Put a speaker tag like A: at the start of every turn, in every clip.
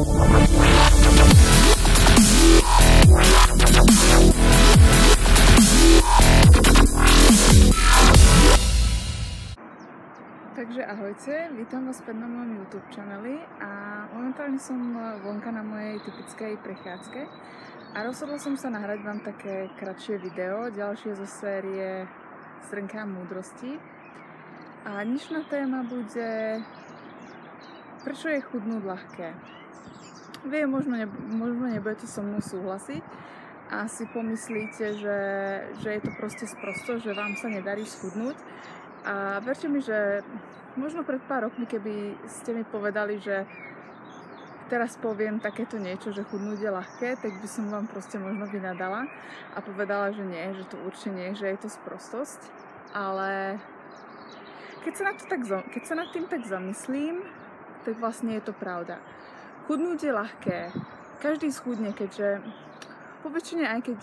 A: Takže ahojte, vítam vás späť na mojom YouTube channeli a momentálne som vonka na mojej typickej prechádzke a rozhodla som sa nahrať vám také kratšie video, ďalšie zo série Zrnká múdrosti. A dnešná téma bude, prečo je chudnúť ľahké. Viem, možno nebudete so mnou súhlasiť a si pomyslíte, že je to proste sprosto, že vám sa nedarí schudnúť. A verte mi, že možno pred pár rokmi, keby ste mi povedali, že teraz poviem takéto niečo, že chudnúť je ľahké, tak by som vám proste možno vynadala a povedala, že nie, že to určite nie, že je to sprostosť. Ale keď sa nad tým tak zamyslím, tak vlastne je to pravda. Chudnúť je ľahké. Každý schudne, keďže po väčšine, aj keď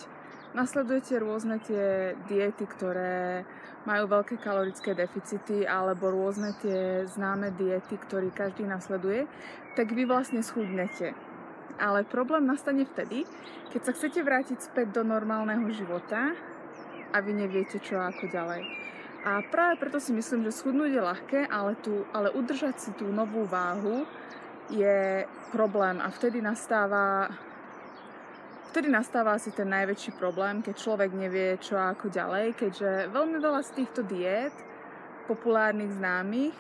A: nasledujete rôzne tie diety, ktoré majú veľké kalorické deficity, alebo rôzne tie známe diety, ktoré každý nasleduje, tak vy vlastne schudnete. Ale problém nastane vtedy, keď sa chcete vrátiť späť do normálneho života a vy neviete čo ako ďalej. A práve preto si myslím, že schudnúť je ľahké, ale udržať si tú novú váhu je problém a vtedy nastáva asi ten najväčší problém, keď človek nevie čo a ako ďalej, keďže veľmi veľa z týchto diét, populárnych, známych,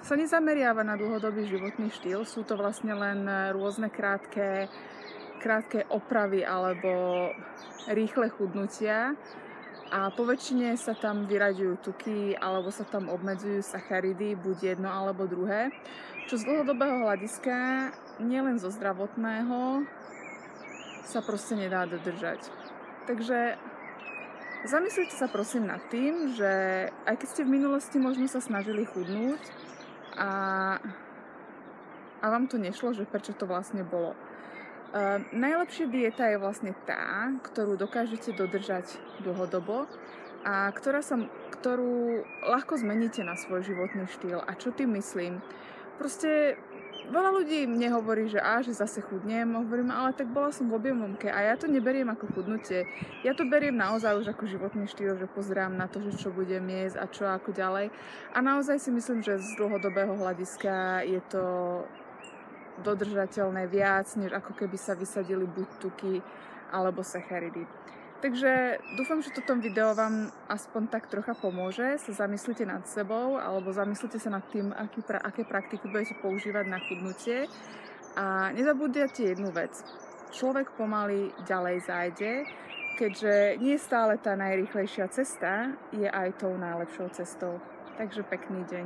A: sa nezameriava na dlhodobý životný štýl. Sú to vlastne len rôzne krátke opravy alebo rýchle chudnutia a po väčšine sa tam vyraďujú tuky alebo sa tam obmedzujú sacharidy, buď jedno alebo druhé, čo z dlhodobého hľadiska, nielen zo zdravotného, sa proste nedá dodržať. Takže zamyslite sa prosím nad tým, že aj keď ste v minulosti možno sa snažili chudnúť a vám to nešlo, že prečo to vlastne bolo. Najlepšia dieta je vlastne tá, ktorú dokážete dodržať dlhodobo a ktorú ľahko zmeníte na svoj životný štýl. A čo tým myslím? Proste veľa ľudí mne hovorí, že zase chudnem, hovorím, ale tak bola som v objemomke a ja to neberiem ako chudnutie. Ja to beriem naozaj už ako životný štýl, že pozerám na to, že čo budem jesť a čo ako ďalej. A naozaj si myslím, že z dlhodobého hľadiska je to dodržateľné viac, než ako keby sa vysadili buď tuky alebo sacharidy. Takže dúfam, že toto video vám aspoň tak trocha pomôže. Sa zamyslite nad sebou alebo zamyslite sa nad tým, aké praktiky budete používať na chudnutie. A nezabudnite jednu vec. Človek pomaly ďalej zájde, keďže nie stále tá najrýchlejšia cesta je aj tou najlepšou cestou. Takže pekný deň.